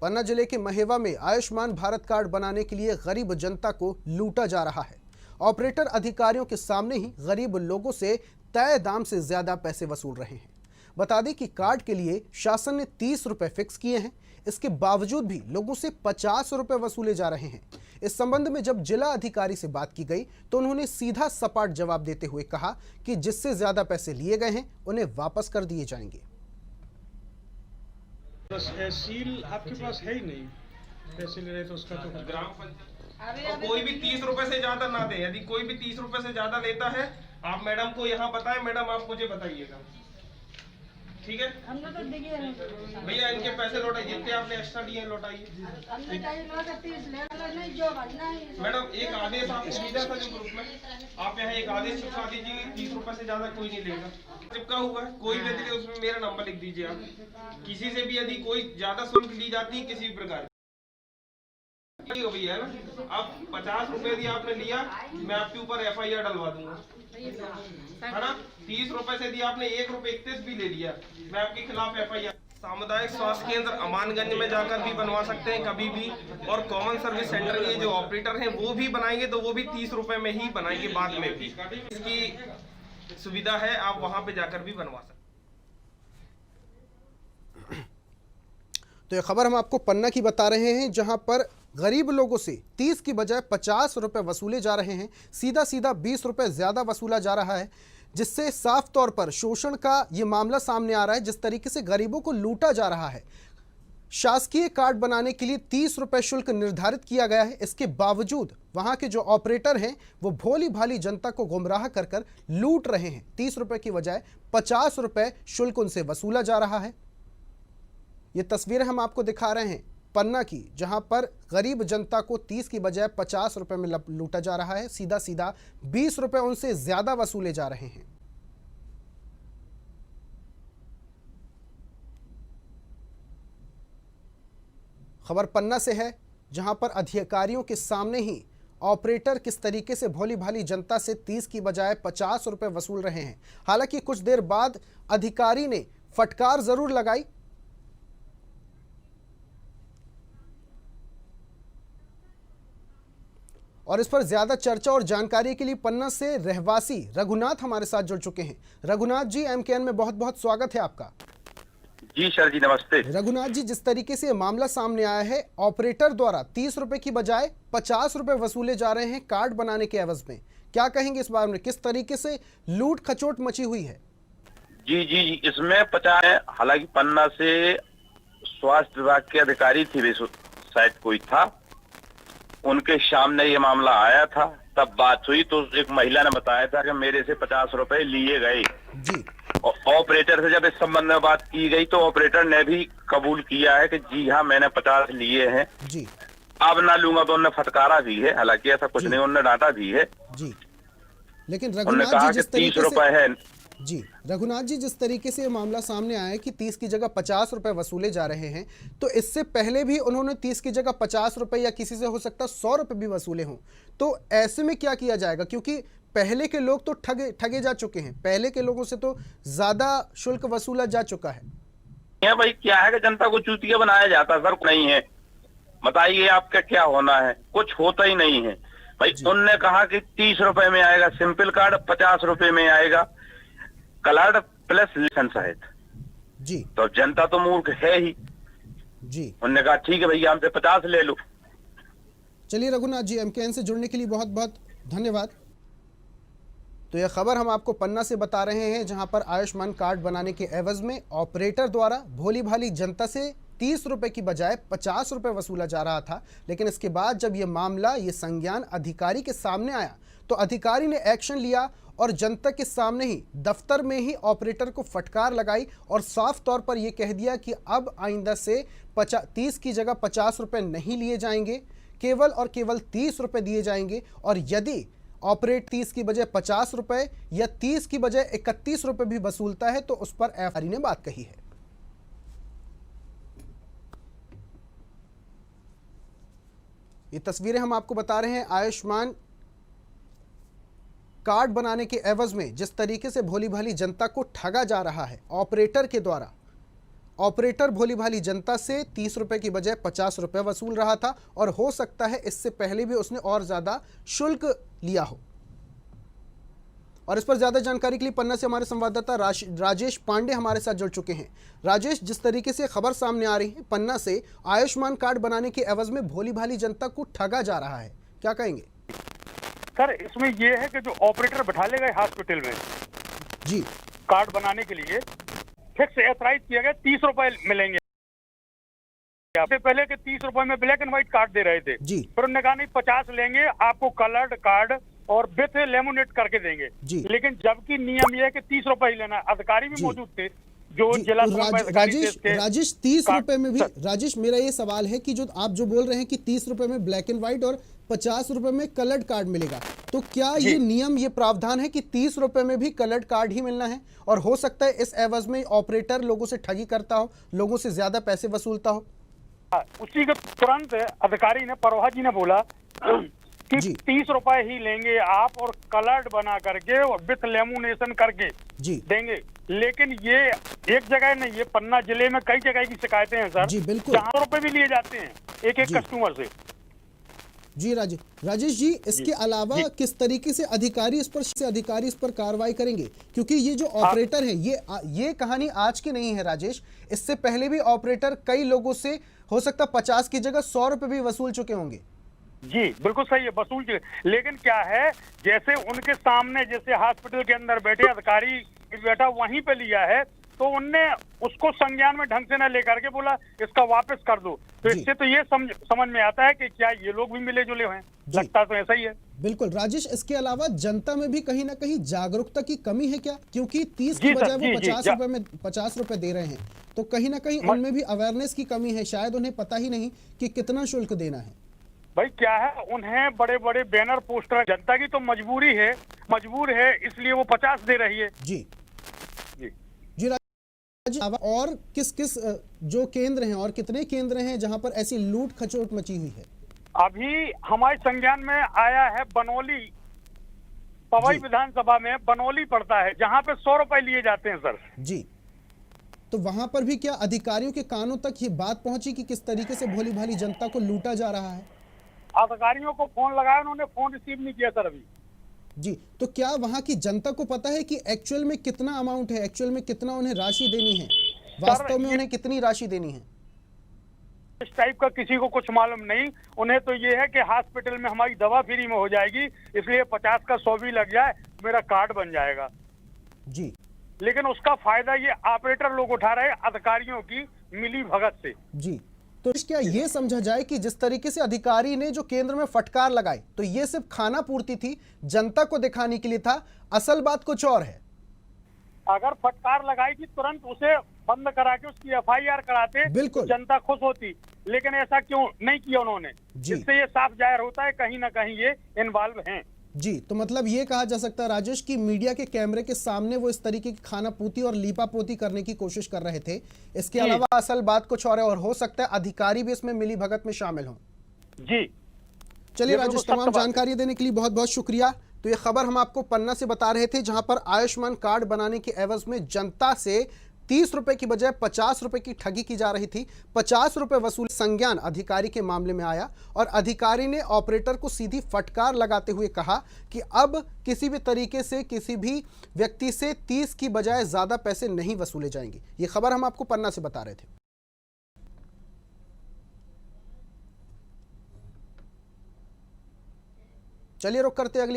पन्ना जिले के महेवा में आयुष्मान भारत कार्ड बनाने के लिए गरीब जनता को लूटा जा रहा है। ऑपरेटर अधिकारियों के सामने ही गरीब लोगों से तय दाम से ज्यादा पैसे वसूल रहे हैं। बता दें कि कार्ड के लिए शासन ने 30 रुपए फिक्स किए हैं। इसके बावजूद भी लोगों से 50 रुपए वसूले जा रहे हैं। इस संबंध में जब जिला अधिकारी से बात की गई तो उन्होंने सीधा सपाट जवाब देते हुए कहा कि जिससे ज्यादा पैसे लिए गए हैं उन्हें वापस कर दिए जाएंगे। सील आपके पास है ही नहीं, पैसे ले रहे तो उसका तो ग्राम पंचायत कोई भी 30 रुपए से ज्यादा ना दे। यदि कोई भी 30 रुपए से ज्यादा लेता है, आप मैडम को यहाँ बताएं, मैडम आप मुझे बताइएगा, ठीक है? भैया इनके पैसे लौटाइए, जितने आपने एक्स्ट्रा दिए लौटाइए। मैडम एक आदेश आपको भेजा था जो ग्रुप में, आप यहाँ एक आदेश चिपका दीजिए, 30 रुपए से ज्यादा कोई नहीं लेगा। चिपका हुआ है, कोई भी दे उसमें मेरा नंबर लिख दीजिए आप। किसी से भी यदि कोई ज्यादा शुल्क ली जाती है किसी भी प्रकार भैया है ना, आप 50 रुपए यदि आपने लिया, मैं आपके ऊपर FIR डलवा दूंगा, है ना? 30 रुपए से यदि आपने 1 रुपए 31 भी ले लिया, मैं आपके खिलाफ FIR। सामुदायिक स्वास्थ्य केंद्र अमानगंज में जाकर भी बनवा सकते हैं कभी भी, और कॉमन सर्विस सेंटर के जो ऑपरेटर हैं वो भी बनाएंगे तो वो भी 30 रुपए में ही बनाएंगे बाद में भी। इसकी सुविधा है, आप वहां पे जाकर भी बनवा सकते हैं। तो ये खबर हम आपको पन्ना की बता रहे हैं, जहां पर गरीब लोगों से 30 की बजाय 50 रुपए वसूले जा रहे हैं। सीधा सीधा 20 रुपए ज्यादा वसूला जा रहा है, जिससे साफ तौर पर शोषण का ये मामला सामने आ रहा है। जिस तरीके से गरीबों को लूटा जा रहा है, शासकीय कार्ड बनाने के लिए 30 रुपए शुल्क निर्धारित किया गया है। इसके बावजूद वहां के जो ऑपरेटर हैं वो भोली भाली जनता को गुमराह कर कर लूट रहे हैं। 30 रुपए की बजाय 50 रुपए शुल्क उनसे वसूला जा रहा है। ये तस्वीरें हम आपको दिखा रहे हैं पन्ना की, जहां पर गरीब जनता को 30 की बजाय 50 रुपए में लूटा जा रहा है। सीधा सीधा 20 रुपए उनसे ज्यादा वसूले जा रहे हैं। खबर पन्ना से है, जहां पर अधिकारियों के सामने ही ऑपरेटर किस तरीके से भोली भाली जनता से 30 की बजाय 50 रुपए वसूल रहे हैं। हालांकि कुछ देर बाद अधिकारी ने फटकार जरूर लगाई। और इस पर ज्यादा चर्चा और जानकारी के लिए पन्ना से रहवासी रघुनाथ हमारे साथ जुड़ चुके हैं। रघुनाथ जी, MKN में बहुत बहुत स्वागत है आपका। जी सर जी, नमस्ते। रघुनाथ जी, जिस तरीके से मामला सामने आया है, ऑपरेटर द्वारा 30 रुपए की बजाय 50 रुपए वसूले जा रहे हैं कार्ड बनाने के एवज में, क्या कहेंगे इस बारे में? किस तरीके से लूट खचोट मची हुई है? जी जी, इसमें 50 है। हालांकि पन्ना से स्वास्थ्य विभाग के अधिकारी थे, शायद कोई था, उनके सामने ये मामला आया था। तब बात हुई तो एक महिला ने बताया था कि मेरे से 50 रुपए लिए गए जी। ऑपरेटर से जब इस संबंध में बात की गई तो ऑपरेटर ने भी कबूल किया है कि जी हाँ मैंने 50 लिए हैं जी। अब ना लूंगा। तो उन्होंने फटकारा भी है, हालांकि ऐसा कुछ नहीं, उन्होंने डांटा भी है जी। लेकिन उन्होंने कहा कि 30 रुपए है जी। रघुनाथ जी, जिस तरीके से ये मामला सामने आया है कि 30 की जगह 50 रुपए वसूले जा रहे हैं, तो इससे पहले भी उन्होंने 30 की जगह 50 रुपए या किसी से हो सकता 100 रुपए भी वसूले हों, तो ऐसे में क्या किया जाएगा? क्योंकि पहले के लोग तो ठगे जा चुके हैं, पहले के लोगों से तो ज्यादा शुल्क वसूला जा चुका है। भाई क्या है कि जनता को चूतिया बनाया जाता सर, नहीं है। बताइए आपका क्या होना है? कुछ होता ही नहीं है भाई। उनने कहा कि 30 रुपए में आएगा सिंपल कार्ड, 50 रुपए में आएगा कलर्ड प्लस लिसन सहित जी। तो जनता तो मूर्ख है ही जी। उन्होंने कहा ठीक है भैया हमसे 50 ले लो। चलिए रघुनाथ जी, MKN से जुड़ने के लिए बहुत बहुत धन्यवाद। तो यह खबर हम आपको पन्ना से बता रहे हैं, जहां पर आयुष्मान कार्ड बनाने के एवज में ऑपरेटर द्वारा भोली भाली जनता से 30 रुपए की बजाय 50 रुपए वसूला जा रहा था। लेकिन इसके बाद जब यह मामला, ये संज्ञान अधिकारी के सामने आया तो अधिकारी ने एक्शन लिया और जनता के सामने ही दफ्तर में ही ऑपरेटर को फटकार लगाई और साफ तौर पर यह कह दिया कि अब आइंदा से 30 की जगह 50 रुपए नहीं लिए जाएंगे, केवल और केवल 30 रुपए दिए जाएंगे। और यदि ऑपरेट 30 की बजाय 50 रुपए या 30 की बजाय 31 रुपए भी वसूलता है तो उस पर FIR ने बात कही है। ये तस्वीरें हम आपको बता रहे हैं आयुष्मान कार्ड बनाने के एवज में जिस तरीके से भोली भाली जनता को ठगा जा रहा है ऑपरेटर के द्वारा। ऑपरेटर भोली भाली जनता से 30 रुपए की बजाय 50 रुपए वसूल रहा था और हो सकता है इससे पहले भी उसने और ज्यादा शुल्क लिया हो। और इस पर ज्यादा जानकारी के लिए पन्ना से हमारे संवाददाता राजेश पांडे हमारे साथ जुड़ चुके हैं। राजेश, जिस तरीके से खबर सामने आ रही है, पन्ना से आयुष्मान कार्ड बनाने के एवज में भोली भाली जनता को ठगा जा रहा है, क्या कहेंगे? सर, इसमें यह है कि जो ऑपरेटर बैठा ले गए हॉस्पिटल में जी कार्ड बनाने के लिए फिक्स एथराइज किया गया 30 रुपए मिलेंगे। आपसे पहले के 30 रुपए में ब्लैक एंड व्हाइट कार्ड दे रहे थे जी। फिर उन्होंने कहा नहीं 50 लेंगे, आपको कलर्ड कार्ड और विथ लेमिनेट करके देंगे जी। लेकिन जबकि नियम यह है कि 30 रुपए ही लेना। अधिकारी भी जी। मौजूद थे जो जी, जिला राजेश 30 रुपए में भी, राजेश मेरा ये सवाल है कि जो आप जो बोल रहे हैं कि 30 रुपए में ब्लैक एंड व्हाइट और 50 रुपए में कलर्ड कार्ड मिलेगा, तो क्या ये नियम, ये प्रावधान है कि 30 रुपए में भी कलर्ड कार्ड ही मिलना है और हो सकता है इस एवज में ऑपरेटर लोगों से ठगी करता हो, लोगों से ज्यादा पैसे वसूलता हो? उसी के तुरंत अधिकारी ने, परवाह जी ने बोला कि जी। 30 रुपए ही लेंगे आप और कलर्ड बना करके और विथ लेमिनेशन करके जी देंगे। लेकिन ये एक जगह नहीं, ये पन्ना जिले में कई जगह की शिकायतें हैं सर। जी, बिल्कुल। जहां रुपए भी लिए जाते हैं एक जी। कस्टमर से। जी राजेश जी, इसके अलावा किस तरीके से अधिकारी इस पर कार्रवाई करेंगे? क्योंकि ये जो ऑपरेटर है, ये कहानी आज की नहीं है राजेश, इससे पहले भी ऑपरेटर कई लोगों से हो सकता 50 की जगह 100 रुपए भी वसूल चुके होंगे। जी बिल्कुल सही है, वसूल के। लेकिन क्या है, जैसे उनके सामने जैसे हॉस्पिटल के अंदर बैठे अधिकारी बैठा वहीं पे लिया है तो उनने उसको संज्ञान में ढंग से न लेकर के बोला इसका वापस कर दो, तो इससे तो ये समझ में आता है कि क्या ये लोग भी मिले जुले हैं। लगता तो ऐसा ही है। बिल्कुल राजेश, इसके अलावा जनता में भी कहीं ना कहीं जागरूकता की कमी है क्या? क्योंकि 30 की बजाय वो 50 रुपए में 50 रुपए दे रहे हैं, तो कहीं ना कहीं उनमें भी अवेयरनेस की कमी है, शायद उन्हें पता ही नहीं कि कितना शुल्क देना है। भाई क्या है, उन्हें बड़े बड़े बैनर पोस्टर, जनता की तो मजबूरी है, मजबूर है इसलिए वो 50 दे रही है। जी जी जी राजेश, और किस किस जो केंद्र हैं और कितने केंद्र हैं जहां पर ऐसी लूट खचोट मची हुई है? अभी हमारे संज्ञान में आया है बनौली, पवई विधानसभा में बनौली पड़ता है जहां पे 100 रुपए लिए जाते हैं सर। जी, तो वहां पर भी क्या अधिकारियों के कानों तक ये बात पहुंची कि किस तरीके से भोली भाली जनता को लूटा जा रहा है? अधिकारियों को फोन लगाया, उन्होंने फोन रिसीव नहीं किया सर अभी। जी, तो क्या वहां की जनता को पता है कि एक्चुअल में कितना अमाउंट है, एक्चुअल में कितना उन्हें राशि देनी है, वास्तव में उन्हें कितनी राशि देनी है? इस टाइप का किसी को कुछ मालूम नहीं। उन्हें तो ये है कि हॉस्पिटल में हमारी दवा फ्री में हो जाएगी, इसलिए 50 का 100 भी लग जाए मेरा कार्ड बन जाएगा। जी, लेकिन उसका फायदा ये ऑपरेटर लोग उठा रहे हैं अधिकारियों की मिली भगत से। जी, तो क्या ये समझा जाए कि जिस तरीके से अधिकारी ने जो केंद्र में फटकार लगाई, तो ये सिर्फ खाना पूर्ति थी, जनता को दिखाने के लिए था, असल बात कुछ और है? अगर फटकार लगाई थी तुरंत उसे बंद करा के उसकी FIR कराते, बिल्कुल। जनता खुश होती, लेकिन ऐसा क्यों नहीं किया उन्होंने? इससे ये साफ जाहिर होता है कहीं ना कहीं ये इन्वॉल्व हैं। जी, तो मतलब ये कहा जा सकता है राजेश कि मीडिया के कैमरे के सामने वो इस तरीके की खाना पूती और लीपापोती करने की कोशिश कर रहे थे। इसके अलावा असल बात कुछ और है और हो सकता है अधिकारी भी इसमें मिली भगत में शामिल हों। जी चलिए राजेश, तमाम जानकारी देने के लिए बहुत बहुत शुक्रिया। तो ये खबर हम आपको पन्ना से बता रहे थे, जहां पर आयुष्मान कार्ड बनाने के एवज में जनता से 30 रुपए की बजाय 50 रुपए की ठगी की जा रही थी। 50 रुपए वसूल संज्ञान अधिकारी के मामले में आया और अधिकारी ने ऑपरेटर को सीधी फटकार लगाते हुए कहा कि अब किसी भी तरीके से किसी भी व्यक्ति से 30 की बजाय ज्यादा पैसे नहीं वसूले जाएंगे। ये खबर हम आपको पन्ना से बता रहे थे। चलिए रुक करते अगली